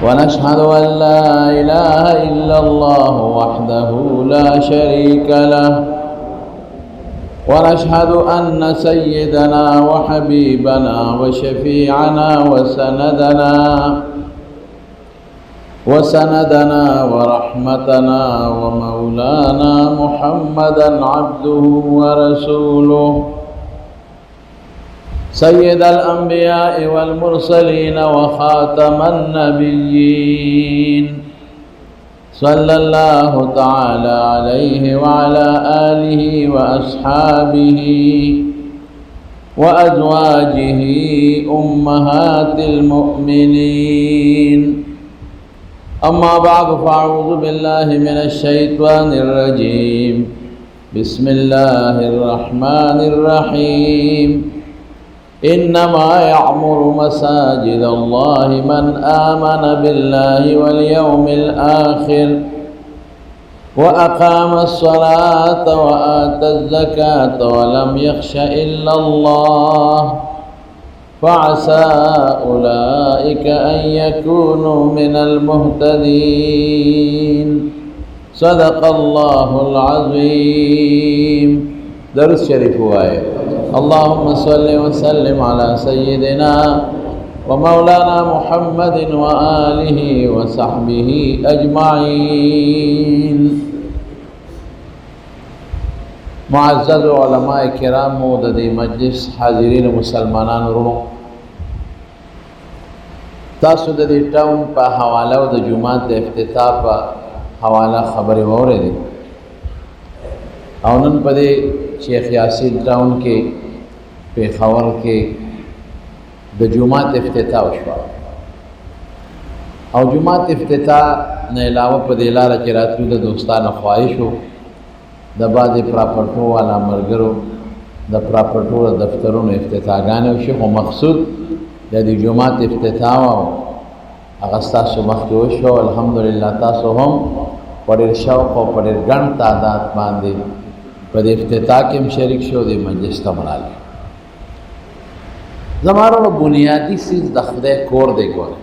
ونشهد أن لا إله إلا الله وحده لا شريك له ونشهد أن سيدنا وحبيبنا وشفيعنا وسندنا ورحمتنا ومولانا محمدا عبده ورسوله سيد الأنبياء والمرسلين وخاتم النبيين صلى الله تعالى عليه وعلى آله وأصحابه وأزواجه أمهات المؤمنين. أما بعد فأعوذ بالله من الشيطان الرجيم. بسم الله الرحمن الرحيم. إنما يعمر مساجد الله من آمن بالله واليوم الآخر وأقام الصلاة وآتى الزكاة ولم يخش إلا الله فعسى أولئك أن يكونوا من المهتدين. صدق الله العظيم. درس شريف آية. اللهم صل وسلم على سيدنا ومولانا محمد وآله وصحبه أجمعين. معزز علماء کرام موددی مجلس حاضرین مسلمانان ورونو، تاسو د دې ټاون په حواله او د جمعات د افتتاح په حواله خبرې واورېدې او نن په دې شیخ یاسین ټاون کې پېښور کې د جمعات افتتاح وشو او جمعات افتتاح نه علاوه په دې لاره کې راتلو د دوستانو خواهشو د بعضې پراپرټو والا ملګرو د پراپرټو د دفترونو افتتاحګانې وشي، خو مقصود د دې جومات افتتاح او هغه ستاسو مخکې وشو. الحمدلله تاسو هم په ډېر شوق او په ډېر ګڼ تعداد باندې په دې افتتاح کې هم شریک شو، د مجلس ته مراله. زما وروڼو بنیادي څیز د خدای کور دی. ګوره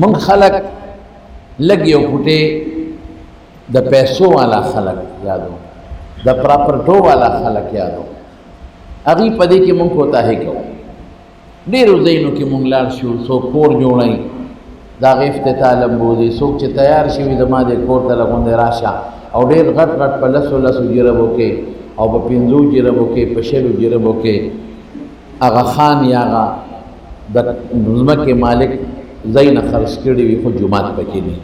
موږ خلک لږ یو پوټې د پیسو والا خلق یادو، د پراپرټو والا خلق یادو، هغوی په دې کې مونږ کوتاهي کوو. ډېرو ځایونو کې مونږ لاړ شو، څوک کور جوړوي د هغې افتتاح لمبوځي، څوک چې تیار شوي د ما دې کور ته لغوندې راشه او ډېر غټ غټ په لسو جربو کې او په 5 جربو کې په 6 جربو کې هغه خان یا هغه د ځمکې مالک ځای نه خرڅ کړي وي، خو جومات پکې نه،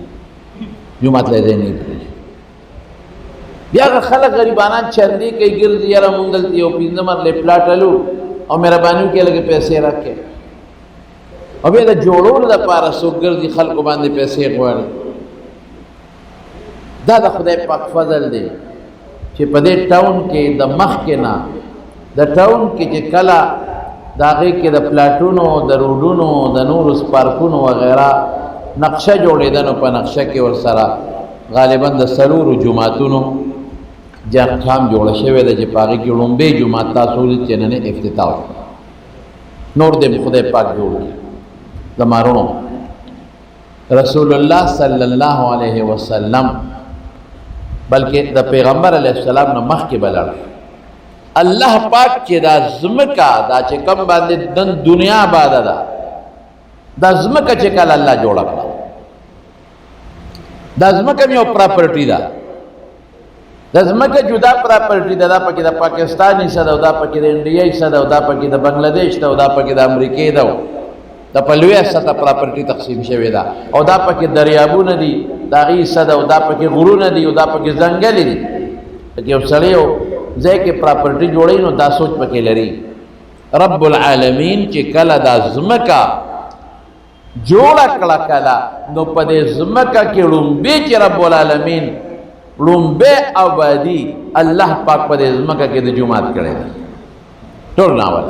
جومات له ځای نه پرېږدي. بیا هغه خلک غریبانان چرندې کوي، ګرځي یاره مونږ دلته یو 15 مرلې پلاټ الو او مهرباني وکړئ لږې پیسې راکړئ، او بیا د جوړولو دپاره څوک ګرځي خلکو باندې پیسې غواړي. دا د خدای پاک فضل دی چې په دې ټاون کې د مخکې نه د ټاون کې چې کله د هغې کې د پلاټونو د روډونو د نورو سپارکونو وغیره نقشه جوړېده، نو په نقشه کې ورسره غالبا د 4 جوماتونو جرقام جوړه شوې ده چې په هغې کې لومبی جومات تاسو ولید چې نن افتتاح وشو. نور دې خدای پاک جوړ کړي. زما وروڼو رسول الله صلی الله علیه وسلم بلکې د پیغمبر علیه السلام نه مخکې به لاړ. الله پاک چې دا ځمکه دا چې کوم باندې نن دنیا آباده ده، دا ځمکه چې کله الله جوړه کړه، دا ځمکه یو پراپرټي ده، دا ځمکه جدا پراپرټي ده، دا پکې د پاکستان حصه ده او دا پکې د انډیا حصه ده او دا پکې د بنګلادیش ده او دا پکې د امریکې ده، دا په لویه سطح پراپرټي تقسیم شوې ده، او دا پکې دریابونه دي د هغې حصه ده، او دا پکې غرونه دي او دا پکې ځنګلې دي. پکې یو سړی یو ځای کې پراپرټي جوړوي نو دا سوچ پکې لري رب العالمین چې کله دا ځمکه جوړه کړه کله نو په دې ځمکه کې لومبی چې رب العالمین لومبی آبادي الله پاک په دې ځمکه کې د جومات کړی دی. ټول ناول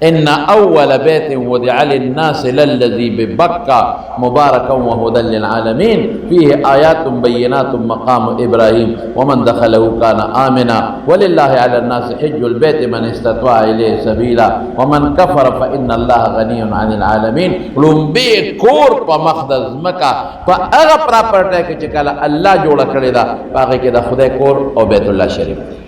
ان اول بيت وضع للناس للذي ببكة مباركا وهدى للعالمين فيه آيات بينات مقام ابراهيم ومن دخله كان آمنا ولله على الناس حج البيت من استطاع اليه سبيلا ومن كفر فان الله غني عن العالمين. لومبي کور په مقدس مکه په هغه پراپرټی کې چې کله الله جوړه کړې ده په هغې کې د خدای کور او بیت الله شریف دی.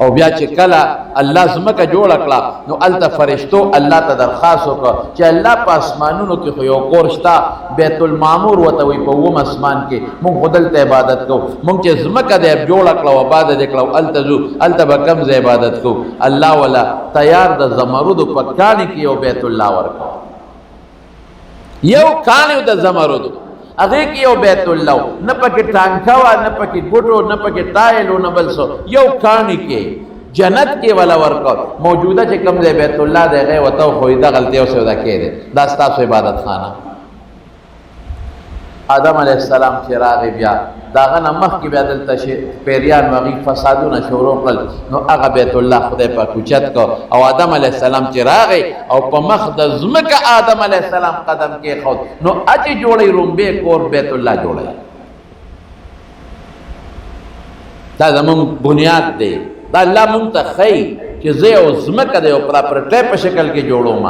او بیا چې کله الله ځمکه جوړه کړه نو هلته فرشتو الله ته درخواست وکړه چې الله په اسمانونو کې خو یو کور شته بیت المعمور ورته وایي په اووم اسمان کې موږ خو دلته عبادت کوو. موږ چې ځمکه دی جوړه کړه او آباده دې کړه او هلته ځو هلته به کوم ځای عبادت کوو. الله والا تیار د زمرودو په کاڼي کې یو بیت الله ورکړه، یو کاڼي د زمرودو هغې کې یو بیت الله، نه پکې ټانکه وه نه پکې ګوټو نه پکې ټایل و نه بل څه، یو کاڼي کې جنت کې ولا ورکړ. موجوده چې کوم ځای بیت الله دی هغې ورته وښوي دغلته یو سودا کې دی، دا ستاسو عبادت خانه. آدم علیه السلام چې راغی بیا د هغه نه مخکې بیا دلته پیریان و هغوی فسادونه شروع کړل نو هغه بیت الله خدای پاک اوچت کړ او آدم علیه السلام چې راغی او په مخ د ځمکه آدم علیه السلام قدم کېښود نو اچې جوړی رومبې کور بیت الله جوړی. دا زمونږ بنیاد دی، دا الله مونږ ته ښیي چې زه یو ځمکه د یو پراپرټۍ په شکل کې جوړوم،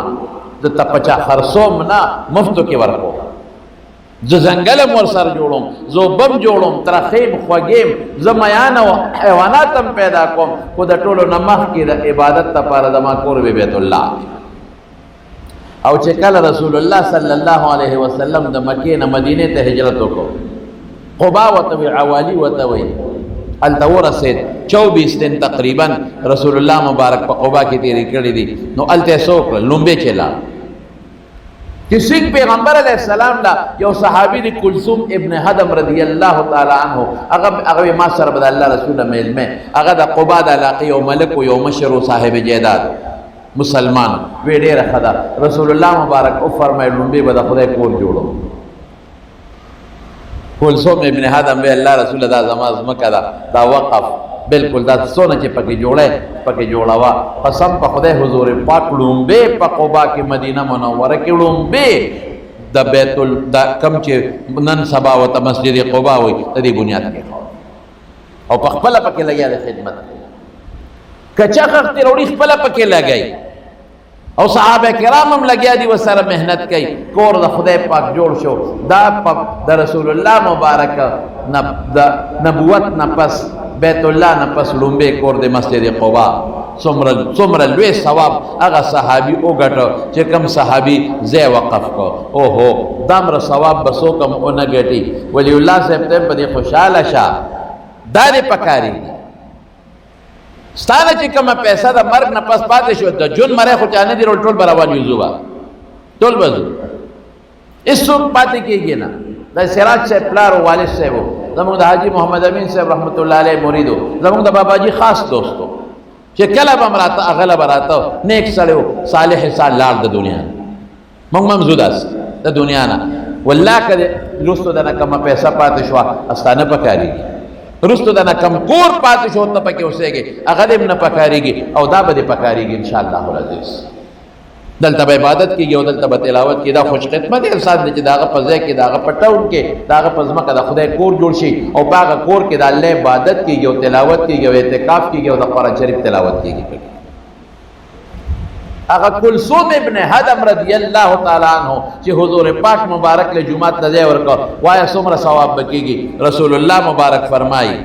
دلته په چا خرڅوم نه، مفتو کې ورکوم. زه ځنګل هم ورسره جوړوم، زه اوبه هم جوړوم، ترخیم خوږیم، زه میان او حیوانات هم پیدا کوم، خو د ټولو نه مخکې د عبادت لپاره زما کور به بیت الله. او چې کله رسول الله صلی الله علیه وسلم د مکې نه مدینې ته هجرت وکړو، قبا ورته وایي، عوالي ورته وایي، هلته ورسېد 24 دن تقریبا رسول الله مبارک په قبا کې تېرې کړي دي. نو هلته یې څه وکړل؟ لومبې چې لاړ چې څنګه پیغمبر علیه السلام لا یو صحابي دی کلثوم ابن هدم رضی الله تعالی عنه هغه ما سره به د الله رسول ملمه هغه د قبا د علاقې یو ملک و یو مشر و صاحب جیداد مسلمان وی ډېره ښه ده. رسول الله مبارک وفرمایل لومبې به د خدای کور جوړو. کلثوم ابن هدم وی الله رسول دا زما ځمکه ده، دا وقف بالکل دا څونه چې پکې جوړی پکې جوړوه. قسم په خدای حضور پاک لومبې په قبا کې مدینه منوره کې لومبې د بیت د کم چې نن سبا ورته مسجد قبا وایي د دې بنیاد کې او په خپله پکې لګیا د خدمت که چا خښتې راوړي خپله پکې لګی او صحابه کرام هم لګیا دي ورسره محنت کوي. کور د خدای پاک جوړ شو. دا د رسول الله مبارک د نبوت نه پس بیت الله نه پس لومبې کور د مسجد قبا څومره لوی ثواب هغه صحابي وګټه چې کوم صحابي ځای وقف کړ. اوهو دامره ثواب به څوک هم ونه ګټي. ولی الله صاحب ته په دې خوشحاله شه، دا دې پکارېږي. ستانه چې کومه پیسه د مرګ نه پس پاتې شو د جون مری خو چا نه دي ټول به روان یو ځو به ټول به ځو، هېڅوک پاتې کېږي نه. د سراج صاحب پلار و والد صاحب و زمونږ د حاجي محمد امین صاحب رحمت الله علیه مرید و زمونږ د باباجي خاص دوست و چې کله به هم راته هغه به راته نیک سړی و صالح انسان لاړ د دنیا نه. موږ هم ځو داسې د دنیا نه. والله که وروستو دنه کومه پیسه پاتې شوه استانه پکارېږي، وروستو دنه کم کور پاتې شو ته پکې اوسېږي هغه دې هم نه پکارېږي او دا به دې پکارېږي انشاءالله العزیز. دلته به عبادت کېږي او دلته به تلاوت کېږي. دا خوش خدمت انسان دی چې د هغه په ځای کې د هغه په ټاون کې د هغه په ځمکه د خدای کور جوړ شي او په هغه کور کې د الله عبادت کېږي او تلاوت کېږي او اعتکاف کېږي او د قرآن شریف تلاوت کېږي. هغه کلثوم ابن هدم رضی الله تعالی عنہ چې حضور پاک مبارک له جمعات ته ځای ورکړ، وایه څومره ثواب به کېږي. رسول الله مبارک فرمایي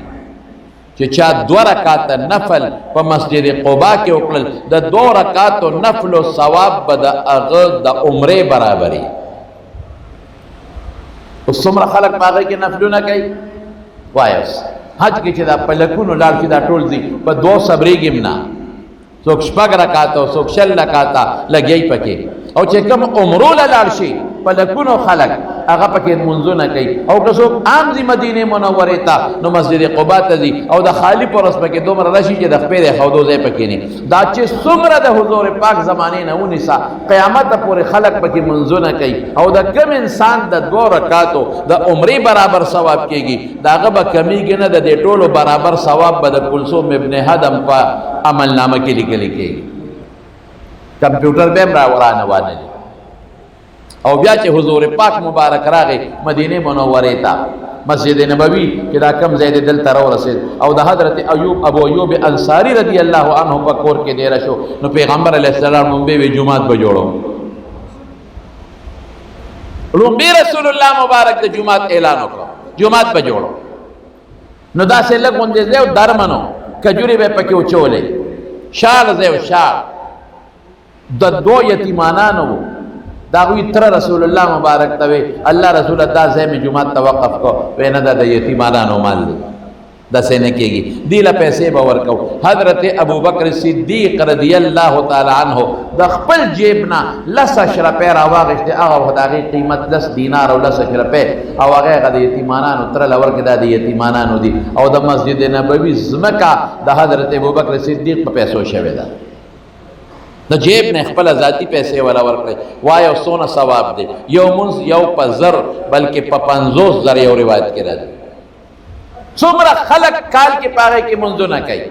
چې چا 2 رکعاته نفل په مسجد قبا کې وکړل د 2 رکعاتو نفلو ثواب به د هغه د عمرې برابري. اوس څومره خلک په هغې کې نفلونه کوي وایه اوس حج کې چې دا په لکونو لاړ شي دا ټول ځي په 2 صبرېږي هم نه، څوک 6 رکعاته څوک 6 رکعاته لګیای پکې. او چې کوم عمرو له لاړ شي په لکونو خلک هغه پکې منځونه کوي او که څوک عام ځي مدینه منورې ته نو مسجد قباء ته ځي او د خالی پرس پکې دومره راشي چې د خپې د خودو ځای پکې نه دا چې څومره د حضور پاک زمانې نه ونیسا قیامت پورې خلق پکې منځونه کوي او د کم انسان د 2 رکعاتو د عمرې برابر ثواب کېږي داغه به کمیږي نه د دې ټولو برابر ثواب به د کلثوم ابن هدم په عمل نامه کې لیکل کېږي کمپیوټر به هم راورانه وانه او بیا چې حضور پاک مبارک راغی مدینه منورې ته مسجد نبوي چې دا کم ځای دی دلته راورسېد او د حضرت ابو ایوب انصاري رضی الله عنه په کور کې ډېره شو نو پیغمبر علیه السلام مونږ به جمعات به جوړو لومبي رسول الله مبارک د جمعات اعلان وکړ جمعات به جوړو نو داسې لږ غوندې ځای او درمنو کجوري به پکې وچولې شال ځای او شال د 2 یتیمانانو دا وی تر رسول الله مبارک ته الله رسول الله ځای می جمعه توقف کو وینه د یتیمانانو مال دی د سینې کېږي دی له پیسې به ورکو حضرت ابوبکر صدیق رضی الله تعالی عنہ د خپل جیب نه 10 شرپې راواغشته هغه هداغي قیمت 10 دینار او 10 شرپې او هغه د یتیمانانو تر لور کې د یتیمانانو دي او د مسجد نبوي زمکا د حضرت ابوبکر صدیق په پیسو شوی ده د جیب نه خپل ذاتی پیسې ولا ورکړي وایو سونه ثواب دی یو منز یو په زر بلکې په 50 زر یو روایت کې راځي څومره خلق کال کې پاره کې منځونه کوي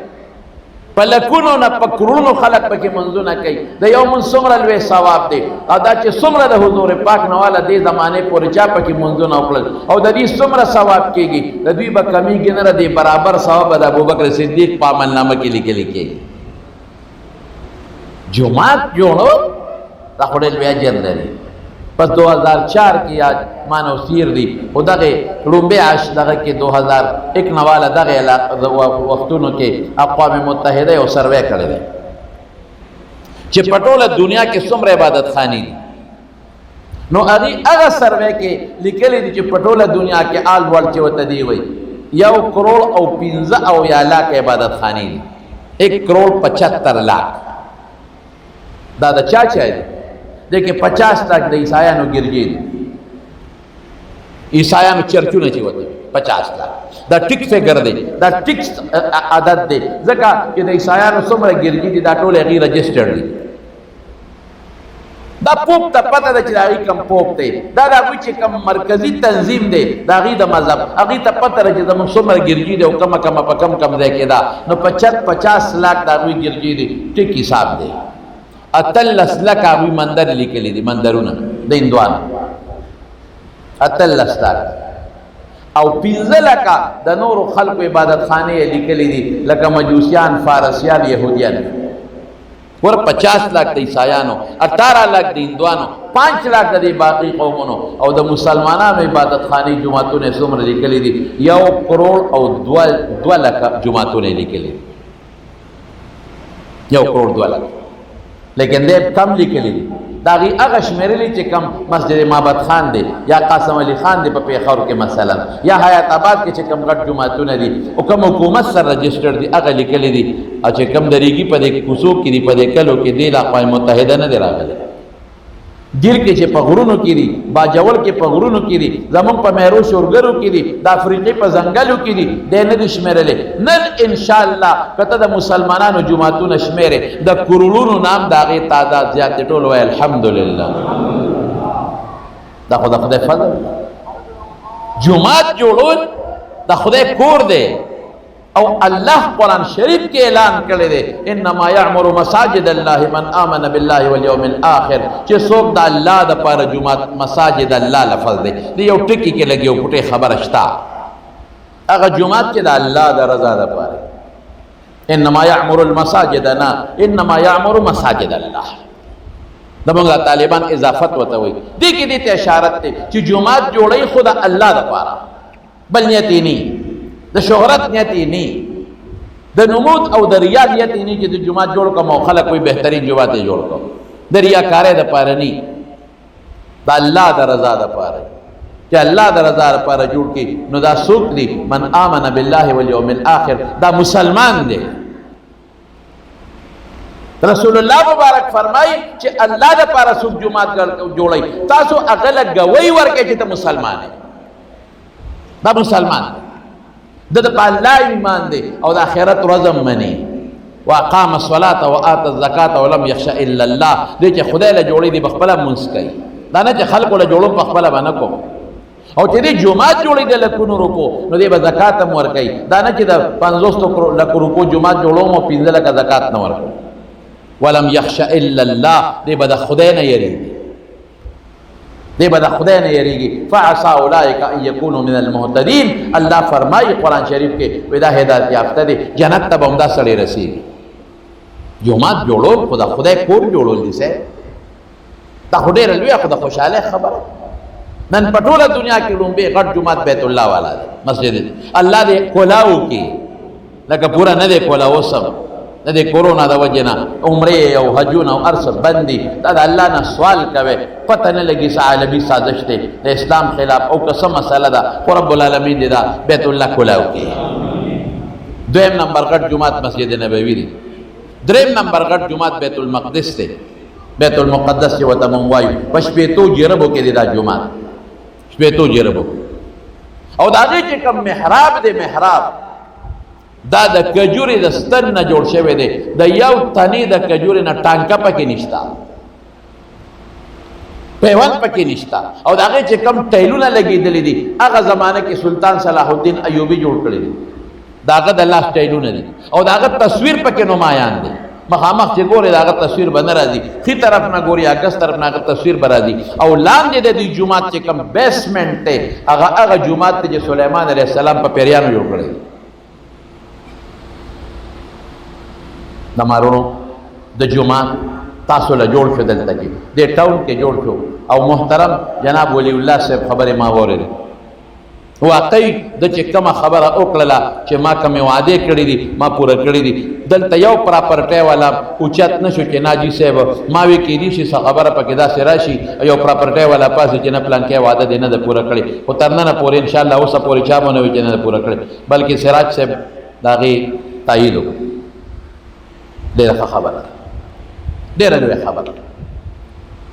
په لکونو نه په کرونو خلق پکې منځونه کوي د یو منز څومره لوی ثواب دی ادا چې څومره د حضور پاک نواله دې زمانه پورې چا پکې منځونه وکړل او د دې څومره ثواب کېږي د دوی به کمیږي نه د برابر ثواب د ابوبکر صدیق په عمل نامه کې لیکل کېږي جمعات جوړو دا خورل بیا اجر لري پس 2004 کې یاد مانو سیر دی او دغه لومبه عاش دغه کې 2001 نواله دغه وختونو کې اقوام متحده یو سروې کړی دی چې پټوله دنیا کې څومره عبادت خانی دي نو هغه سروې کې لیکلي دي چې پټوله دنیا کې آل ول چې وته دی وي 1 کروڑ او 15 او یا لاک عبادت خانی دي 1 کروڑ 75 لاک دا د چا چا دی دیکھیں 50 لاکھ د عیسایانو ګرځي دي عیسایانو چرچونه چې وته 50 لاکھ دا ټیک فګر دی دا ټیک عدد دی ځکه چې د عیسایانو څومره ګرځي دي دا ټول غیر رجسټرډ دي دا پوپ ته پته ده چې دا کوم پوپ دی دا کوم چې کوم مرکزی تنظیم دی دا غي د مذهب هغه ته پته ده چې زموږ څومره ګرځي دي او کم په کم ځای کې دا نو 50 لاکھ دا وی ګرځي دي ټیک حساب دی اتلس لکا وی مندر لیکلی دی مندرونه د هندوان اتلس لکا او 15 لکا د نور خلق عبادت خانه لیکلی دی لکه مجوسیان فارسیان يهوديان ور 50 لاکھ د عیسایانو 18 لاکھ د هندوانو 5 لاکھ د باقی قومونو او د مسلمانانو عبادت خانه جمعتونه څومره لیکلی دی 1 کروڑ او 2 لکھ جمعتونه لیکلی 1 کروڑ 2 لکھ لیکن دې کم لیکلي دا غي هغه شمیرلي چې کم مسجد معبد خان دی یا قاسم علي خان دی په پیښور کې مثلا یا حیات آباد کې چې کم غټ جمعتونه دي او کم حکومت سره رجسټر دي هغه لیکلي دي او چې کم درېږي په دې کوڅو کې دي په دې کلو کې دی لا اقوام متحده نه دی راغلي ګیر کې چې په غرونو کې دي باجول کې په غرونو کې دي زمون په مهرو شورګرو کې دي د افریقې په ځنګلو کې دي د نه دي شمیرلې نن ان شاء الله کته د مسلمانانو جمعتون شمیره د کروڑونو نام داغه تعداد زیات ټول وای الحمدلله دا خدای فضل جمعات جوړول د خدای کور دی او الله قرآن شریف کې اعلان کړی دی انما یعمر مساجد الله من آمن بالله والیوم الاخر چې څوک د الله د پاره جمعات مساجد الله لفظ دی یو ټکی کې لګي او پټه خبره شتا هغه جمعات چې د الله د رضا د پاره انما یعمر المساجدنا انما یعمر مساجد الله دموږ طالبان اضافت وته وي دې کې دې ته اشاره ده چې جمعات جوړي خدا الله د پاره بل نیت نه د شهرت نیت نه د نمود او د ریا نیت نه چې د جمعات جوړ کوم خلک کوئی بهترین جمعات جوړ کوم د ریاکارۍ د پاره نه د الله د رضا د پاره چې الله د رضا لپاره جوړ کی نو دا څوک دی من آمن بالله والیوم الاخر دا مسلمان دی رسول الله مبارک فرمای چې الله د پاره څوک جمعات جوړي تاسو هغه له ګوي ورکړئ چې ته مسلمان یې دا مسلمان د په الله ایمان دی او د آخرت ورځ مني واقام الصلاه واتى الزکات ولم يخشى الا الله دې چې خدای له جوړي دی بخپله منځ کوي دا نه چې خلکو له جوړو بخپله به نه کوم او چې دې جمعات جوړي د لکونو روپو نو دې به زکات هم ورکوي دا نه چې د 50 لکو روپو جمعات جوړوم او 15 لکه زکات نه ورکوم ولم يخشى الا الله دې به د خدای نه یریږي دې به د خدای نه یریږي فعسى اولئک ان یکونوا من المهتدین الله فرمایي قرآن شریف کې ودا هدایت یافته دي جنت ته به همدا سړی رسیږي جمعات جوړول خو د خدای کور جوړول دي سه دا خو ډېره لویه خو د خوشحالۍ خبره نن په ټوله دنیا کې لومبې غټ جومات بیت الله والا دی مسجد الله دې کولاو کې لکه پورا نه دی کولاو سم نه دی کورونا د وجې نه عمرې او حجونه او ارس بندي دا د الله نه سوال کوي پته نه لګي څه عالمي سازش دی د اسلام خلاف او که څه مسله ده خو رب العالمین دې دا بیت الله کولاو کې دویم نمبر غټ جومات مسجد نبوي دی دریم نمبر غټ جومات بیت المقدس دی بیت المقدس چې ورته مونږ وایو په شپېتو جربو کې دی دا جومات شپېتو جربو او د هغې چې کوم محراب دی محراب دا د کجورې د ستن نه جوړ شوی دی د یو تنې د کجورې نه ټانکه پکې نشته پیوند پکې نشته او د هغې چې کوم ټیلونه لګېدلي دي هغه زمانه کې سلطان صلاح الدین ایوبي جوړ کړي دي د هغه د لاس ټیلونه دي او د هغه تصویر پکې نمایان دی مخامخ چې ګورې د هغه تصویر به نه راځي ښي طرف نه ګورې اګس طرف نه هغه تصویر به راځي او لاندې د دې جومات چې کوم بیسمنټ دی هغه جومات دی چې سلیمان علیه السلام په پیریانو جوړ کړی دی د مارونو د جومات تاسو له جوړ شو دلته کې دې ټاون کې جوړ شو او محترم جناب ولی الله صاحب خبرې ما واورېدې واقعي د چې کومه خبره وکړله چې ما کومې وعدې کړي دي ما پوره کړي دي دلته یو پراپرټۍ والا اوچت نه شو چې ناجي صاحب ما وی کېدي شي څه خبره پکې داسې راشي یو پراپرټۍ والا پاسې چې نه پلان کې وعده دی نه ده پوره کړې خو تر ننه پورې انشاءالله اوسه پورې چا به نه وي چې نه ده پوره کړې بلکې سراج صاحب د هغې تایید وکړو ډېره ښه خبره ده ډېره لویه خبره ده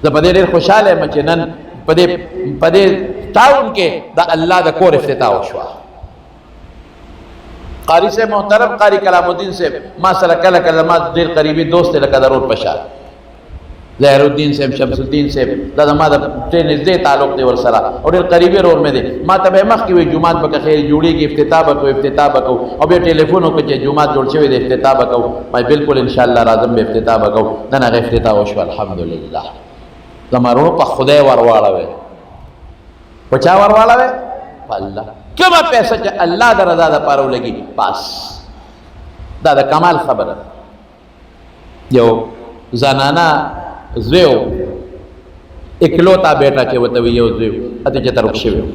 زه په دې ډېر خوشحاله یم چې نن په دې ټاون کې د الله د کور افتتاح وشوه قاری صاحب محترم قاری کلام الدین صاحب ما سره کله کله ما ډېر قریبي دوست دی لکه د روډ په شا ظاهر الدین صاحب شمس الدین صاحب دا زما د ډېر نږدې تعلق دی ورسره او ډېر قریبي رور مې دی ما ته به یې مخکې وایي جومات به که خیر جوړېږي افتتاح به کوو افتتاح به کوو او بیا ټلیفون وکړو چې جومات جوړ شوی دی افتتاح به کوو ما بلکل انشاءالله راځم به افتتاح به کوو نن هغه افتتاح وشوه الحمدلله زما وروڼو په خدای ور واړوئ په چا ور واړوئ په الله کومه پیسه چې الله د رضا دپاره ولګي بس دا د کمال خبره یو زنانه زوی اکلوتا بیټا چې ورته وي یو زوی هلته چې ترک شوی و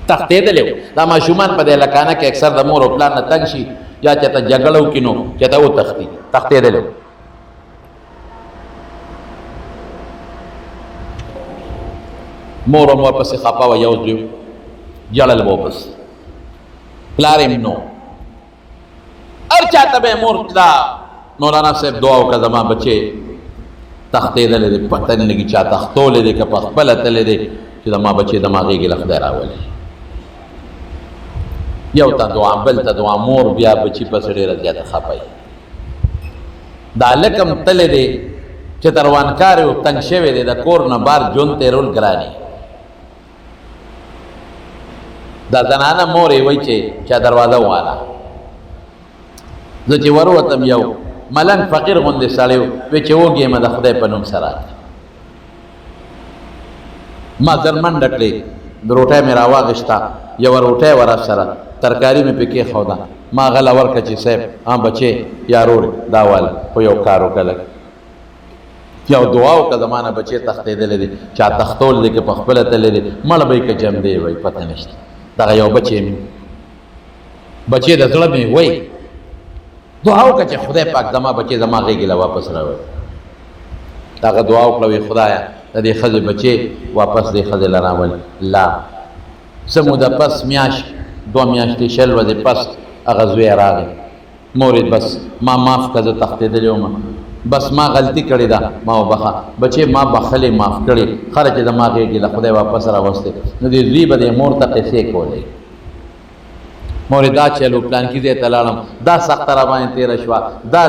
تښتېدلی و دا ماشومان په دې لکانه کې اکثر د مور او پلار نه تنګ شي یا چېرته جګړه وکړي نو چېرته وتښتي تښتېدلی و مور هم ورپسې خفه وه یو زوی جړل به ورپسې پلار یې نو هر چاته به یې مور دا مولانا صاحب دعا وکړه زما بچې تښتېدلی دی پته نه لګي چا تښتولی دی که په خپله تللی دی چې زما بچې زما غېږې له خدای راولي یو ته دعا بل ته دعا مور بیا بچي پسې ډېره زیاته خفه وي دا هلک هم تللی دی چې تروانکار یې تنګ شوی دی د کور نه بار ژوند تېرول ګران دا زنانه مور یې وایي چې چا دروازه وواله زه چې وروتم یو ملنګ فقیر غوندې سړی و وی چې وږې یم د خدای په نوم سره ما زر منډه کړې د روټۍ مې راواغېسته یوه روټۍ وه راسره ترکاري مې پې کېښوده ما غله ورکړه چې صاحب بچې یا رور دا واله خو یو کار وکړه لږ یو دعا وکړه زما نه بچې تښتېدلی دی چا تښتول دی که په خپله تللی دی مړ به یې که جم دی وایي پته نشته دغه یو بچې مې بچې د زړه مې وایي دعا وکړه چې خدای پاک زما بچې زما غېږې له واپس راوړي هغه دعا وکړه وی خدایه د دې ښځې بچې واپس دې ښځې له راولي لا څه موده پس میاشت 2 میاشتې 20 ورځې پس هغه زوی راغی مورید بس ما معاف کړه زه تښتېدلی وم بس ما غلطي کړې ده ما وبخه بچې ما بخلې معاف کړې خره چې زما غېږې له خدای واپس راوستې نو دې زوی به دې مور ته قصې کولې مورې دا چلو پلانکي ځای ته لاړم دا سخته را باندې تېره شوه دا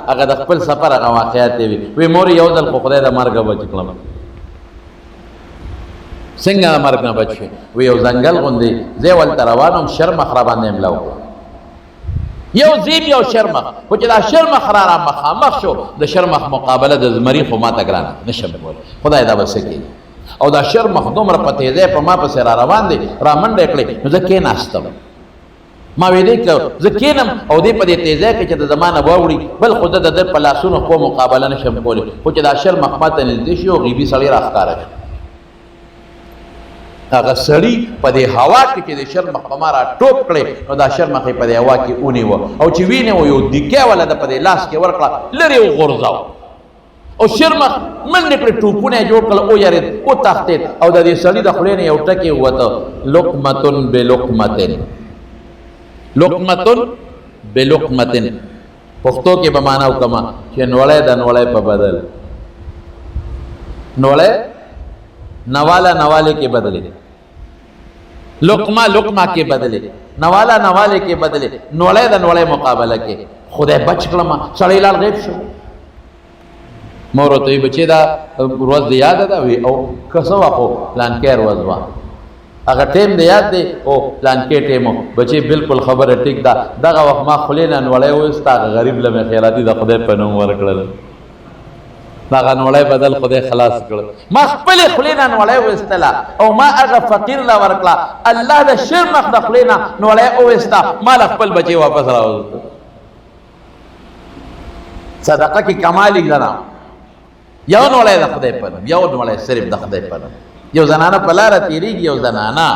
هغه د خپل سفر هغه واقعات یې وي مورې یو ځل خو خدای د مرګه بچ کړم څنګه د مرګ نه بچ شوې وی یو ځنګل غوندې ځای ولته روان وم شرمخ را باندې حمله وکړه یو زیم یو شرمخ خو چې دا شرمخ را مخامخ شو د شرمخ مقابله د زمري خو ما ته ګرانه نشم کولی خدای دا به څه کوي او دا شرمخ دومره په تیزۍ په ما پسې را روان دی را منډه کړې نو زه کېناستم ما ویلې که زه کېنم او دې په دې تیزۍ کې چې د زما نه واوړي بل خو زه د ده په لاسونو خو مقابله نشم کولی خو چې دا شرمخ ما ته نږدې شي او غیبي سړی را ښکاره شو هغه سړي په دې هوا کې چې د شرمخ په ما را ټوپ کړې نو دا شرمخ یې په دې هوا کې ونیوه او چې وینې یو دیګی والا د په دې لاس کې ورکړه لرې وغورځاو او شرمخ منډې کړې ټوپونه یې جوړ کړل ویرېد وتښتېد او د دې سړي د خولې نه یو ټکی ووته لقمتن بلقمتن لقمتن بلقمتن پښتو کې به معنا وکړم چې نوړی د نوړی په بدل نوړی نوالا نوالے کے بدلے لقمہ لقمہ کے بدلے نوالا نوالے کے بدلے نوڑے دا نوڑے مقابلہ کے خدای بچ کلما سڑی لال غیب شو مورو توی بچے دا روز دی یاد دا وی او کسو اخو پلانکے روز وا اگر ٹیم دی یاد دے او پلانکے ٹیمو بچے بالکل خبر ٹک دا دغه وخت ما خلینا نوڑے وستا غریب لمه خیراتی دا خدای پنوم ورکړل هغه نوړی بدل خدای خلاص کړ ما خپلې خولې نه نوړی وویستله او ما هغه فقیر له ورکړه الله د شرمخ د خولې نه نوړی وویسته ما له خپل بچې واپس راوسته صدقه کې کمال یې ګڼم یو نوړی د خدای په نوم یو نوړی صرف د خدای په نوم یو زنانه په لاره تېرېږي یو زنانه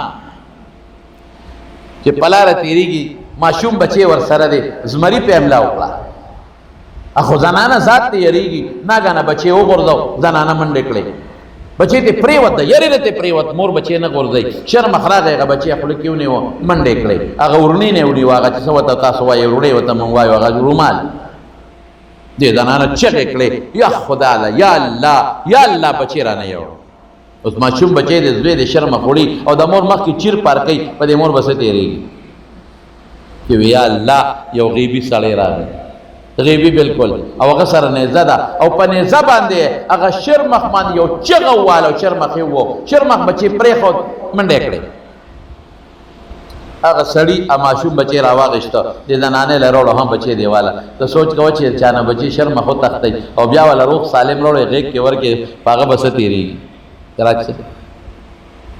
چې په لاره تېرېږي ماشوم بچې ورسره دی زمري پې حمله وکړه اخو زنانه ذات ته یریږي ناګانه بچې وغورځو زنانه منډې کړې بچې ته پرېوت ده یرې ته پرېوت مور بچې نه غورځوي شرمخ راغی هغه بچې خوله کې ونیوه منډې کړې هغه ورنۍ نه وړي هغه چې څه ورته تاسو وایئ وړۍ ورته موږ وایو هغه رومال دې زنانه چغې کړې یا خدا له یا الله یا الله بچې رانه یوړ اوس ماشوم بچې د زوی د شرمخ وړي او د مور مخ کې چیر پار کوي په دې مور به څه تېرېږي چې یا الله یو غیبي سړی راغی غیبی بالکل او هغه سره نیزه ده او په نیزه باندې هغه شرمخ باندې یو چغه واله شرمخ یې وو شرمخ بچې پرېښود منډې کړې هغه سړي ماشوم بچې راواغېسته د زنانې له راوړو هم بچې دیواله ته سوچ کوه چې چا نه بچې شرمخ وتښتئ او بیا والا روغ سالم راوړی غېږ کې ورکې په هغه به څه تېرېږي راکښې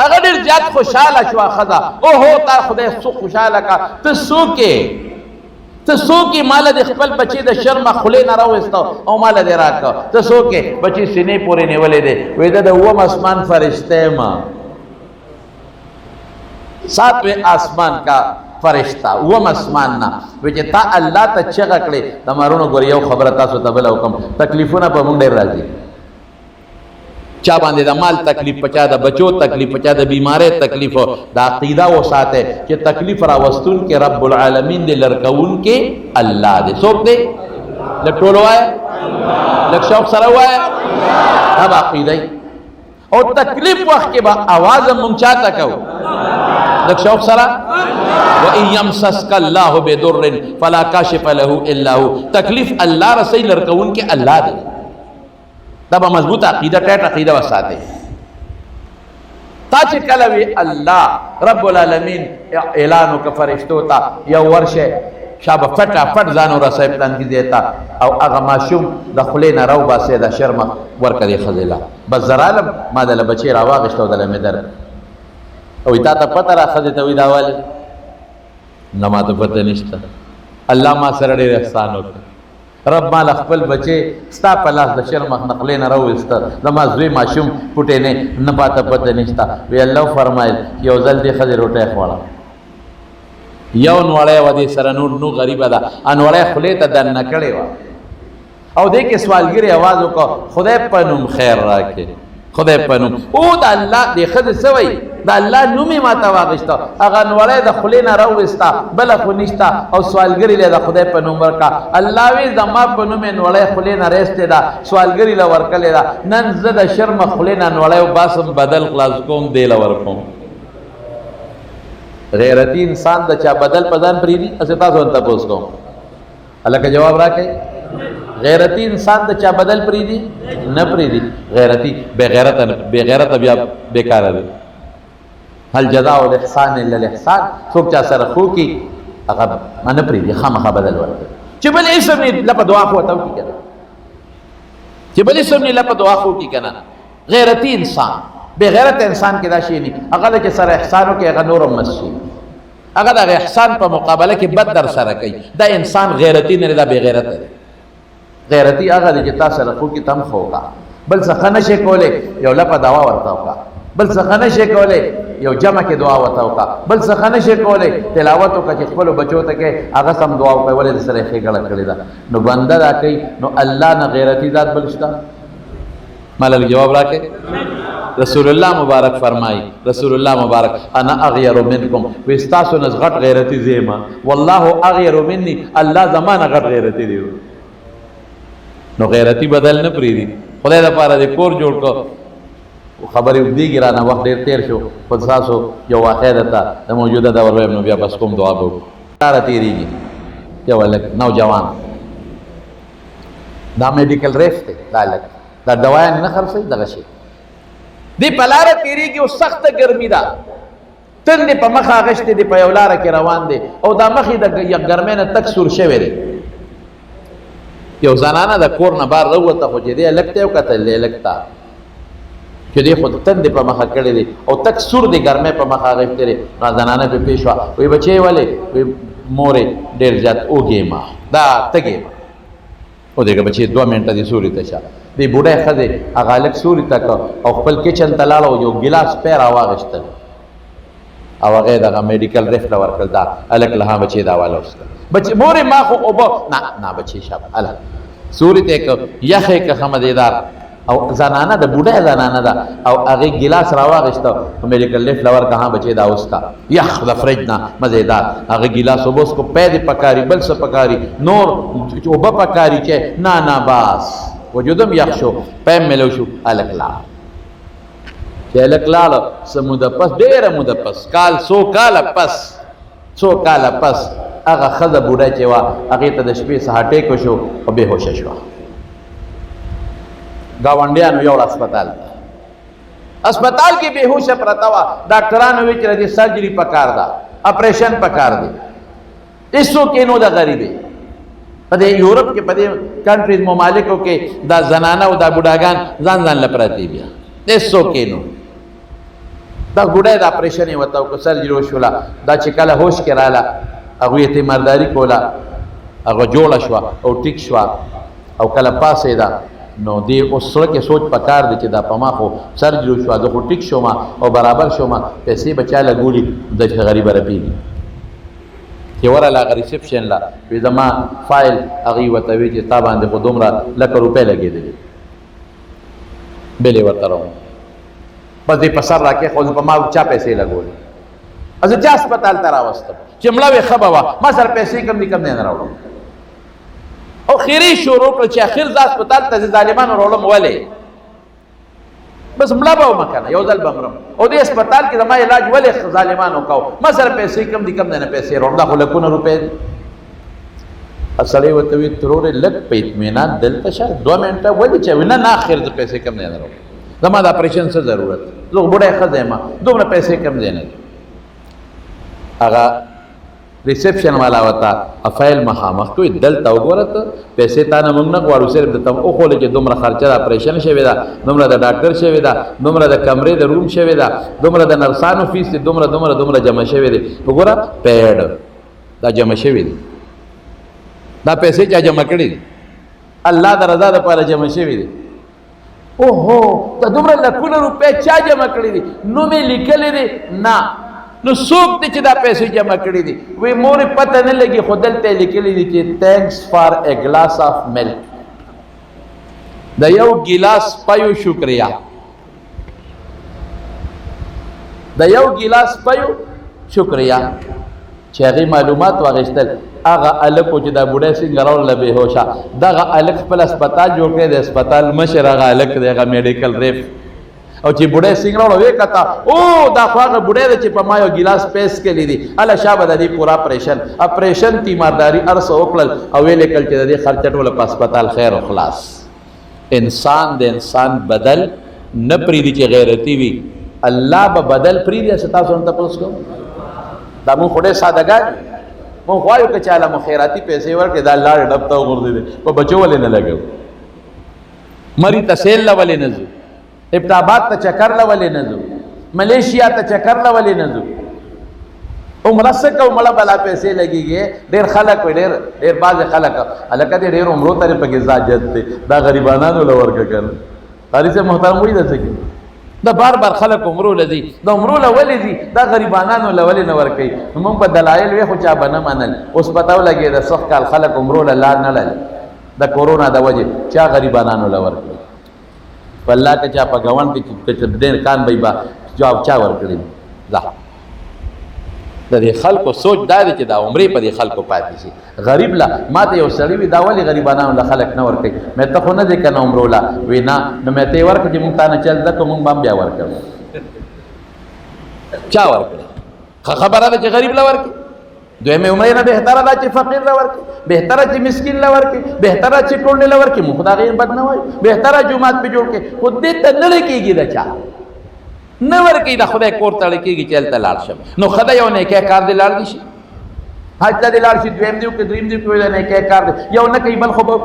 هغه ډېر زیات خوشحاله شوه ښځه اوهو تا خدای څو خوشحاله کا ته څوک یې ته څوک یې ماله د خپل بچې د شرمه خولې نه راویسته او ماله دې راکړه ته څوک یې بچې سینې پورې نیولې دی وایي ده د اووم اسمان فرشته یم ساتویں آسمان کا فرشتہ اووم اسمان نه وایي چې تا الله ته چغه کړې د مارونو ګورې یو خبره تاسو ته بله وکړم تکلیفونه په موږ ډېر راځي چا باندې د مال تکلیف پچا د بچو تکلیف پچا د بیمارۍ تکلیف د عقیده وساته چې تکلیف راوستون کې رب العالمین دې لرکون کې الله دې څوک دې لږ ټول وایه لږ شوق سره وایه دا به عقیده او تکلیف وخت کې به اواز مونږ چاته کوو لږ شوق سره وَإِن يَمْسَسْكَ اللَّهُ بِضُرٍّ فَلَا كَاشِفَ لَهُ إِلَّا هُوَ تکلیف الله رسي لرکون کې الله دې دا به مضبوط عقیده ټیټ عقیده وساته تا چې کله وی الله رب العالمین اعلان وکړ فرشتو ته یو ورشه شابه فټافټ ځان ورسوي پلان کې دیتا او هغه ماشوم د خولې نه راوباسي د شرمه ورکړي ښځې له بس زر عالم ما دله بچې راواغېسته او دله مې در او تا ته پته را ښځې ته وي دا ولې نه ما ته پته نشته الله ما سره ډېر احسان وکړ رب مال خپل بچې ستا په لاس د شرمخ نقلې نه راوویسته زما زوی ماشوم پټې نه پاته پته نشته وی الله فرمایل یو ځل دې ښځې روټۍ خوړه یو نوړی وه دې سره نور نو غریبه ده نوړی خولې ته دننه کړې وه او دې کې سوالګرې اواز وکړه خدای په نوم خیر راکړي خدای په نوم او د الله د ښځې څه وایي د الله نوم یې ماته واخېسته هغه نوړی د خولې نه راوویسته بله خو نشته او سوالګري له د خدای په نوم ورکړه الله وی زما په نوم یې نوړی خولې نه رایستې ده سوالګري له ورکړې ده نن زه د شرمه خولې نه نوړی وباسم بدل خلاص کوم دې له ورکوم غیرتي انسان د چا بدل په ځان پرېږدي اسې تاسو هم تپوس کوم هلکه جواب راکړئ غیرتی انسان د چا بدل پریدي نه پریدي غیرتی بے غیرت بیا بیکار دی هل جزاء الاحسان الا الاحسان څوک چا سره خو کی هغه نه پریدي خامخا بدل ورکړي چې بل اسم نه لپاره دعا خو ته کی کنه چې بل اسم نه لپاره دعا خو کی کنه غیرتی انسان بے غیرت انسان کې دا شی نه هغه چې سره احسانو کې هغه نور مسجد هغه د احسان په مقابله کې بد در سره کوي دا انسان غیرتی نه دا بے غیرت دی غیرتی هغه دی چې تاسو سره خو کې تم خوکا بل څه نشي کولای یو لپاره دعا ورته وکا بل څه نشي کولای یو جمع کې دعا ورته وکا بل څه نشي کولای تلاوت وکړي چې خپل بچو ته کې هغه سم دعا وکړي ولې سره یې غلط کړی دا نو بنده دا کوي نو الله نه غیرتی ذات بلشتا مالک جواب راکې رسول الله مبارک فرمای رسول الله مبارک انا اغیر منکم واستاسو نزغت غیرتی زیما والله اغیر مني الله زمانه غټ غیرتی دی نو غیرتی بدل نه پریدي خدای لپاره د کور جوړ کو خبرې وګړي رانه وخت ډیر تیر شو په تاسو یو واقع ده د موجوده دور نو بیا بس کوم دعا وکړو کار تیریږي یو لک نوجوان دا میډیکل ریف ته دا دوايان نه خرڅي دغه شي دی پلاره تیریږي او سخت ګرمي ده تند په مخه غشته دی په یو لار کې روان دي او دا مخې د ګرمۍ نه تک سور شوی دی یو زنانه د کور نه بار راوته خو چې دی لکته یو کتل لکتا چې دی خود تند په مخه کړی دی او تک سور دی ګرمۍ په مخه غشته دی زنانه په پیښوا وي بچي والے مورې ډیر ځات اوږه ما دا تګي او دغه بچي 2 منټه دي سوري ته شه دی بوډه خزه هغه لک سوري تک او خپل کچن ته لاړو یو ګلاس پیر واغشتل او هغه دغه میډیکل ریفټ ورکړ دا الک له بچي دا والا وسته بچي مورې ما خو او نه بچي شاب الا سوري ته یخه که خمدیدار او زنانه د بوډه زنانه ده او هغه ګلاس راواغشته میډیکل ریفټ لور کها بچي دا وستا یخ د فرجنا مزیدار هغه ګلاس وبس کو پید پکاري بل څه پکاري نور او په پکاري چې نه باس وجودم یخشو پم ملو شو الکلا چې الکلا سمود پس ډېر مود پس کال 100 کال پس هغه خزه بوډه چې وا هغه ته د شپې سهاټې کو شو او به هوش شو گاونډیانو یو هسپتال کې به هوش پرتا وا ډاکټرانو وی چې د سرجری پکار دا اپریشن پکار دی ایسو کې نو د غریبي په دې یورپ کې په دې کنټریز ممالکو کې دا زنانه او دا بوډاګان ځان لپاره بیا ایسو کې نو دا بوډا د اپریشن وتاو کو سرجری وشولا دا چې کله هوش کې رااله هغه ته مرداري کولا هغه جوړ شو او ټیک شو او کله پاسې دا نو دی اوسره کې سوچ پکار دي چې دا پما خو سرجری شو دا خو ټیک شو ما او برابر شو ما پیسې بچاله ګولي د غریب رپیږي چې وراله ریسپشن لا وې زما فایل هغه وته وی چې تا باندې خو دومره لکه روپې لګېدلې بلې ورته راو بس دې په سر راکې خو په ما چا پیسې لګولې از چا هسپتال ته راوستم چې مړه وې ښه به وه ما سره پیسې کم نه راوړم او خیری شروع کړ چې اخر ځا هسپتال ته ظالمانو راوړم ولې بس مړه به وم کنه یو ځل به مرم او دې هسپتال کې زما علاج ولې ظالمانو کوو ما سره پیسې کم نه پیسې راوړم دا خو لکونه روپۍ اصلي ورته وي ترورې لږ په اطمینان دلته شه 2 منټه ولې چې نه اخر د پیسې کم نه راوړم زما د اپریشن څه ضرورت زه بوډۍ ښځه یم دومره پیسې کم دی نه هغه ریسپشن والا وتا افایل مخامخ کوي دلته وګوره ته پیسې تا نه موږ نه غواړو صرف د تم او خو لږ دومره خرچه د اپریشن شوی دا دومره د ډاکټر شوی دا دومره د کمرې د روم شوی دا دومره د نرسانو فیس دومره جمع شوی دی وګوره پیډ دا جمع شوی دی دا پیسې چا جمع کړي دي الله د رضا لپاره جمع شوی دی اوهو دا دومره لکونه روپۍ چا جمع کړي دي نو مې لیکلی دی نه نو څوک دی چې دا پیسې جمع کړي دي وی مورې پته نه لګي خو دلته لیکلی دي چې تھینکس فار ا ګلاس آف ملک د یو ګلاس پایو شکریا د یو ګیلاس پیو شکریا چې هغې معلومات واخیستل هغه هلک و چې دا بوډی څنګه راوړله بېهوشه دغه هلک خپل اسپتال جوړ کړی د اسپتال مشر هغه هلک دی هغه میډیکل ریف او چې بوډی څنګه راوړه ویې کته او دا خو هغه بوډی دی چې په ما یو ګیلاس پیس کړي دي هله شابه د دې پوره اپریشن تیمارداري هر څه وکړل او ویې لیکل چې د دې خرچه ټوله په اسپتال خیر و خلاص انسان د انسان بدل نه پرېږدي چې غیرتي وي الله به بدل پرېږدي چې تاسو هم تپوس کوم دا مونږ خو ډېر سادهګان مونږ وایو که چاله مو خیراتي پیسې ورکړې دا لاړې ډب ته وغورځېدې په بچو ولې نه لګو مري ته سیل له ولې نه ځو ابټاباد ته چکر له ولې نه ځو ملیشیا ته چکر له ولې نه ځو عمره څه کوو مړه بلا پیسې لګېږي ډېر خلک وي ډېر بعضې خلک هلکه دې ډېر عمرو ته پکې زاجت دی دا غریبانانو له ورکه که نه قاري صاحب محترم وایي دا څه کوي دا بار بار خلک عمرو له ځي د عمرو له ولې ځي دا غریبانانو له ولې نه ورکوي نو موږ به دلایل وی خو چا به نه منل اوس پته ولګېده سخت کال خلک عمرو له لار نه لري د کورونا د وجې چا غریبانانو له ورکوي په الله که چا په ګاونډ کې چې ډېر کان به به جواب چا ورکړي ځه د دې خلکو سوچ دا دی چې دا عمرې په دې خلکو پاتې شي غریب له ما ته یو سړي وي دا ولې غریبانانو له خلک نه ورکوي مې ته خو نه دی که نه عمرو له وي نه نو مې ته یې ورکړه چې مونږ تا نه چل زده کړو مونږ به هم بیا ورکوو چا ورکړي ښه خبره ده چې غریب له ورکړي دویمې عمرې نه بهتره ده چې فقیر له ورکړي بهتره چې مسکین له ورکړي بهتره چې ټولنې له ورکړي مونږ خو د هغې بد نه وایو بهتره جومات پې جوړ کړي خو دې ته نه کېږي د چا نه ورکوي د خدای کور ته اړه کېږي چې هلته لاړ شم نو ښه ده یو نیکی کار دې لاړ دي شي حج ته دې لاړ شي دویم دې وکړي دریم دې وکړي د نیکی کار دی یو نه کوي بل خو به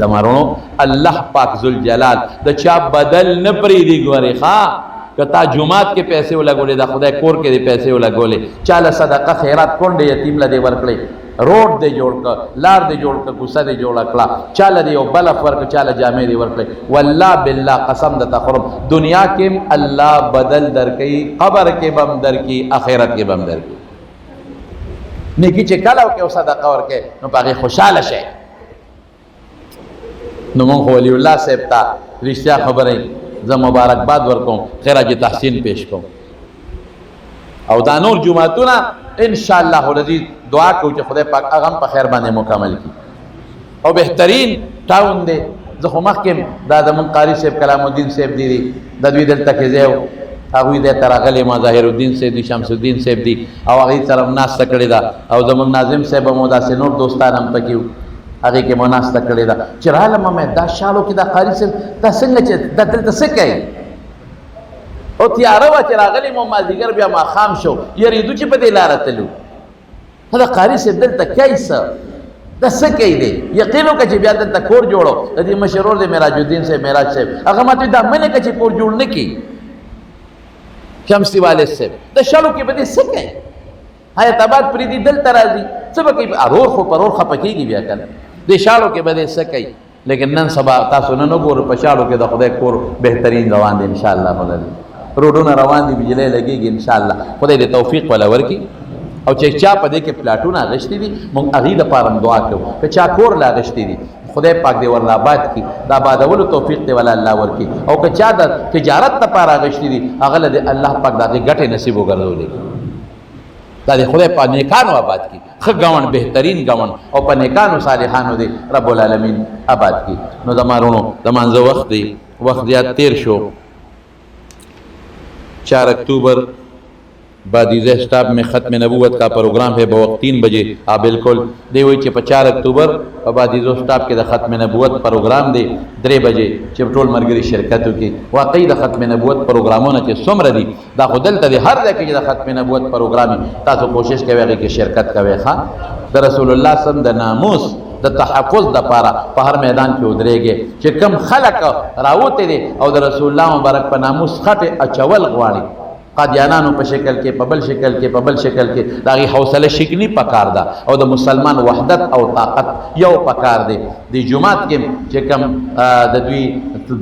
د مارونو الله پاک ذوالجلال د چا بدل نه پرېږدي ګورې ښه که تا جومات کې پیسې ولګولې د خدای کور کې دې پیسې ولګولې چاله صدقه خیرات کونډې یتیم له دې ورکړې روډ دې جوړ کړه لار دې جوړ کړه کوڅه دې جوړه کړه چاله دې یو بلف ورکړه چاله جامې دې ورکړې والله بالله قسم درته خورم دنیا کې الله بدل درکوي قبر کې به هم درکړي آخرت کې به هم درکړي نیکي چې کله وکړې او صدقه ورکړې نو په هغې خوشحاله شئ نو مونږ خو ولی الله صاحب ته رښتیا خبرې زه مبارکباد ورکوم خراج تحسین پیش کوم او دا نور جمعتونه انشاءالله العزیز دعا کوو چې خدای پاک هغه هم په خیر باندې مکمل کړي او بهترین ټاون دی زه خو مخکې دا زمونږ قاري صاحب کلام الدین صاحب دی د دوی دلته کې ځای و هغوی دی ته راغلی ما ظاهر الدین صاحب دی شمس الدین صاحب دی او هغوی سره هم ناسته کړې ده او زمونږ ناظم صاحب هم داسې نور دوستان هم پکې وو هغې کې مو ناسته کړې ده چې رالم مې دا شالو کې دا قاري صاحب دا څنګه چې دا دلته څه کوي او تیاره وه چې راغلی مو مازدیګر بیا ماښام شو یریدو چې په دې لاره تلو دا قاري صاحب دلته کوي څه دا څه کوي دی یقین وکړه چې بیا دلته کور جوړو د دې مشرور دی معراج الدین صاحب معراج صاحب هغه ماته دا منې کړه چې کور جوړ نه کړي شمسي والد صاحب د شالو کې به دې څه کوي حیات آباد پرېږدي دلته راځي څه به کوي ارور خو پرور خفه کېږي بیا که نه دې شالو کې به دې څه کوي لیکن نن سبا تاسو نن وګورو په شالو کې د خدای کور بهترین روان دی انشاءالله العزیز روډونه روان دي بجلی لګېږي انشاءالله خدای دې توفیق ولا ورکړي او چې چا په دې کې پلاټونه اغشتي دي موږ هغې دپاره هم دعا کوو که چا کور له اغشتي دي خدای پاک دې ورله آباد کړي د آبادولو توفیق دې ولا الله ورکړي او که چا د تجارت دپاره اغشتي دي هغه له دې الله پاک د هغې ګټې نصیب وګرځولې دا دې خدای پاک نیکانو آباد کړي ښه ګاونډ بهترین ګاونډ او په نیکانو صالحانو دې رب العالمین آباد کړي نو زما وروڼو د مانځه وخت دی وخت زیات تیر شو 4 अक्टूबर बादीज़ स्टाफ में ख़त्म नबूवत का प्रोग्राम है बवक्त 3 बजे बिल्कुल दे हुई 4 अक्टूबर और बादीज़ स्टाफ के ख़त्म नबूवत प्रोग्राम दे 3 बजे जब टोल मरगरी शिरकत की वाकई द ख़त्म नबूवत प्रोग्रामों ने सुमर दी दा खुदल तदे हर जगह के ख़त्म नबूवत प्रोग्राम तासो कोशिश करे कि शिरकत करे हाँ द रसूलुल्लाह सम द नामूस د تحفظ د پاره په هر میدان کې ودرېږي چې کم خلک راوته دي او د رسول الله مبارک په ناموس خټه اچول غواړي قادیانانو په شکل کې په بل شکل کې په بل شکل کې دا غي حوصله شکنی پکار ده او د مسلمان وحدت او طاقت یو پکار دی د جمعات کې چې کم د دوی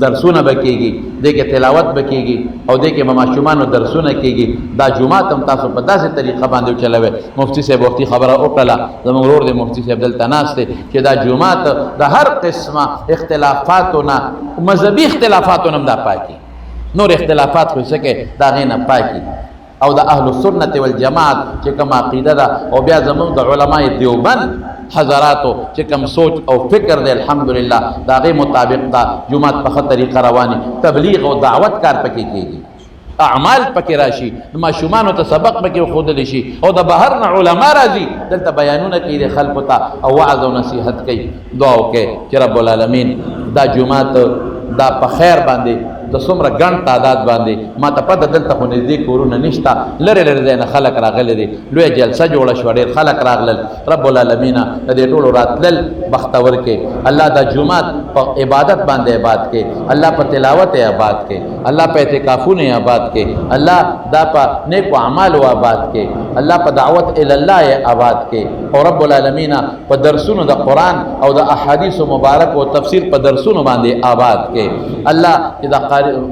درسونه بکېږي د کې تلاوت بکېږي او د کې ماشومانو درسونه کېږي دا جمعات هم تاسو په داسې طریقه باندې چلوي مفتی صاحب وختي خبره وکړه زموږ ورور دی مفتی صاحب دلته ناست دی چې دا جمعات د هر قسمه اختلافاتونه مذهبي اختلافاتونه هم دا پاکي نور اختلافات خو سکه دا غینه پاکي او د اهل السنت والجماعت چې کوم عقیده ده او بیا زموږ د علماء دیوبند حضراتو چې کوم سوچ او فکر دی الحمدلله دا غي مطابق دا جمعات په طریقه رواني تبلیغ او دعوت کار پکې کیږي اعمال پکې راشي ماشومان ته سبق پکې خودل شي او د بهر نه علما راځي دلته بیانونه کوي د خلکو ته او وعظ او نصیحت کوي دعا وکړي چې رب العالمین دا جمعات دا په خیر باندې د څومره ګڼ تعداد باندې ما ته پته دلته خو نږدې کورونه نشته لرې لرې ځای نه خلک راغلي دي لویه جلسه جوړه شوه ډېر خلک راغلل رب العالمین د دې ټولو راتلل بختور کې الله دا جومات په عبادت باندې آباد کې الله په تلاوت آباد کې الله په اعتکافونه آباد کې الله دا په نیکو اعمالو آباد کې الله په دعوت الله آباد کې او رب العالمین په درسونو د قرآن او د احادیث مبارک او تفسیر په درسونو باندې آباد کې الله چې دا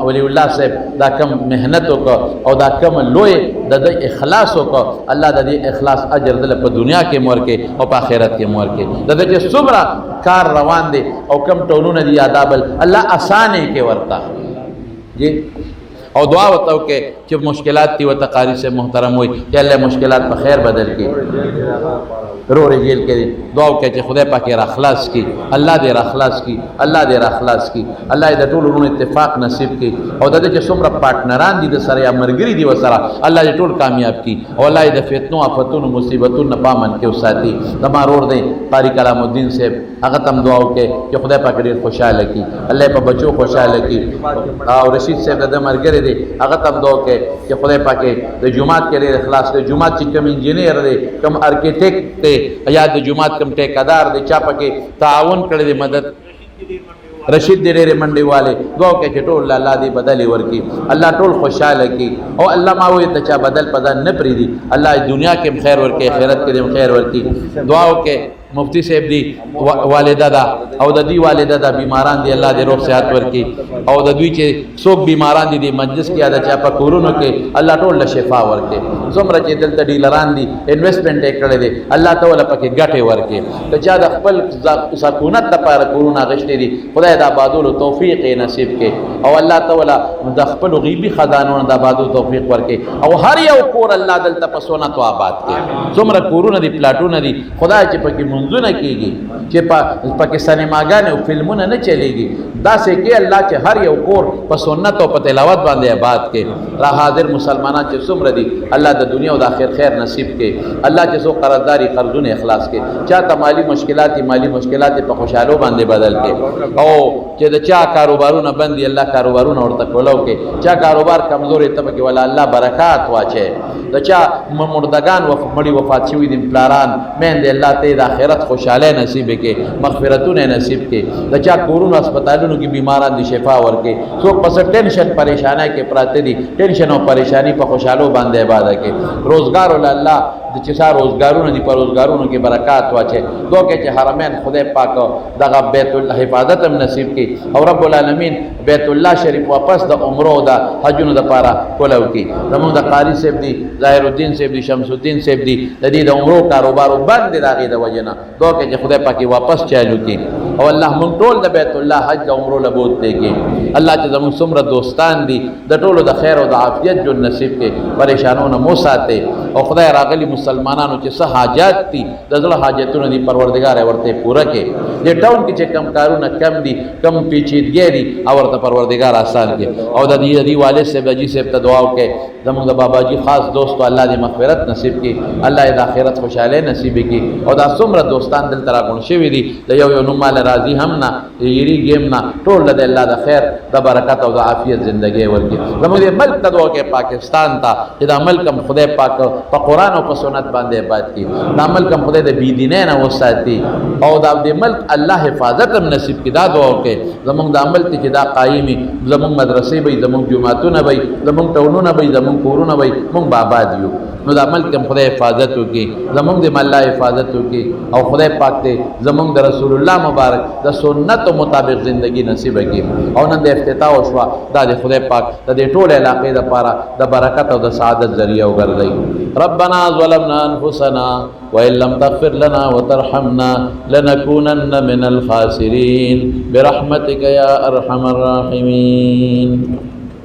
ولی الله صاحب دا کم محنت وکړه او دا کم لوی د اخلاص وکړه الله د دې اخلاص اجر دل په دنیا کې مور کې او په آخرت کې مور کې د دې چې صبر کار روان دي او کم ټولونه دي آداب الله اسانه کې ورتا جی او دعا وتاو کې چې مشکلات تی وته قاری سے محترم وي چې الله مشکلات په خیر بدل کړي رو جیل کې دعا وکړي چې خدای پاک را خلاص کړي الله دې را خلاص کړي الله دې را خلاص کړي الله دې ټول ورونو اتفاق نصیب کړي او د دې چې څومره پارټنران دي د سره یا مرګري دي وسره الله دې ټول کامیاب کړي او الله دې فتنو آفتونو مصیبتونو پامن کې وساتي زما رور دی قاری کلام الدین صاحب هغه تم دعا وکړي چې خدای پاک دې خوشاله کړي الله په بچو خوشاله کړي او رشید صاحب د مرګري دی هغه تم دعا وکړي چې خدای پاک د جمعات کې لري اخلاص د جمعات چې کوم انجینیر دی کوم ارکیټیکټ دی یا د جمعات کوم ټیکادار دی چا پکې تعاون کړی دی مدد رشید ډېرې منډې والے دعا وکړي چې ټول الله دې بدلې ورکړي الله ټول خوشاله کړي او الله ما وایي ته چا بدل پدان نه پرېږدي الله دنیا کې خیر ورکړي آخرت کې خیر ورکړي دعا وکړي مفتی صاحب دی والدہ دا او د دوی والدہ دا بیماران دی الله دې روغ صحت ورکړي او د دوی چې څوک بیماران دي د مجلس کې ادا چا په کورونو کې الله ټول له شفا ورکړي څومره چې دلته ډیلران دي انویسټمنټ یې کړی دی الله تعالی پکې ګټه ورکړي ته چا د خپل سکونت لپاره کورونه غشتي دي خدای دا آبادولو توفیق نصیب کړي او الله تعالی د خپل غیبی خزانو د آبادو توفیق ورکړي او هر یو کور الله دلته په سنت آباد کړي څومره کورونه دي پلاټونه دي خدای چې پکې منځونه کېږي چې پکې سینماګانې او فلمونه نه چلیږي داسې کې الله چې هر یو کور په سنت او په تلاوت باندې آباد کې را حاضر مسلمانان چې څومره دي الله د دنیا او د آخرت خیر نصیب کې الله چې څو قرضداري قرضونه اخلاص کې چاته مالی مشکلات په خوشحالو باندې بدل کې او چې د چا کاروبارونه بندي الله کاروبارونه ورته کولو کې چا کاروبار کمزوري ته کې ولا الله برکات واچي د چا مردگان مړي وفات شوي دي پلاران مین دې الله ته د آخرت خوشاله نصیب کې مغفرتونه نصیب کې د چا کورونو هسپتالونو کې بیماران دي شفا ورکې څوک پس ټینشن پریشانای کې پراته دي ټینشن او پریشانی په خوشالو باندې عبادت کې روزګار ول الله د چې سار روزګارونه دي پر روزګارونو کې برکات واچي دوه کې چې حرمین خدای پاک دغه بیت الله حفاظت هم نصیب کې او رب العالمین بیت الله شریف واپس د عمره د حجونو د پاره کولو کې زموږ د قاری صاحب دي ظاهر الدین صاحب دي شمس الدین صاحب دي د دې د عمره کاروبارو باندې راغی د وجنه دوه کې چې خدای پاک واپس چالو کې او الله مونږ ټول د بیت الله حج او عمره لبوت دی کې الله چې زموږ څومره دوستان دي د ټولو د خیر او د عافیت جو نصیب کې پریشانونه مو ساتي او خدای راغلي مسلمانانو چې څه حاجات دي د زړه حاجتونه دي پروردگار ورته پوره کې د ټاون کې چې کم کارونه کم دي کم پیچیدګي دي او ورته پروردگار آسان کې او د دې والد صاحب اجي صاحب ته دعا وکړي زموږ د بابا جی خاص دوست الله دې مغفرت نصیب کړي الله دې آخرت خوشاله نصیب کړي او دا څومره دوستان دلته راغون شوي دي د یو نوم مال راضي هم نه یری گیم نه ټول د الله د خیر د برکت او د عافیت ژوندۍ ورکړي زموږ د ملک ته دعا وکړي پاکستان ته چې دا ملک هم خدای پاک په قرآن او په سنت باندې آباد کړي دا ملک هم خدای د بيدینه نه وساتي او دا د ملک الله حفاظت هم نصیب کړي دا دعا وکړي زموږ د عمل ته چې دا قایمي زموږ مدرسې به زموږ جمعهتونه به زموږ ټاونونه به زموږ کورونه به موږ آباد یو نو دا ملک هم خدای حفاظت وکړي زموږ د الله حفاظت وکړي او خدای پاک ته زموږ د رسول الله مبارک د سنت مطابق زندگی نصیب کړي او نن د افتتاح وشو دا د خدای پاک د ټول علاقې د پاره د برکت او د سعادت ذریعہ وګرځي ربنا ظلمنا انفسنا وان لم تغفر لنا وترحمنا لنكونن من الخاسرين برحمتك يا ارحم الراحمين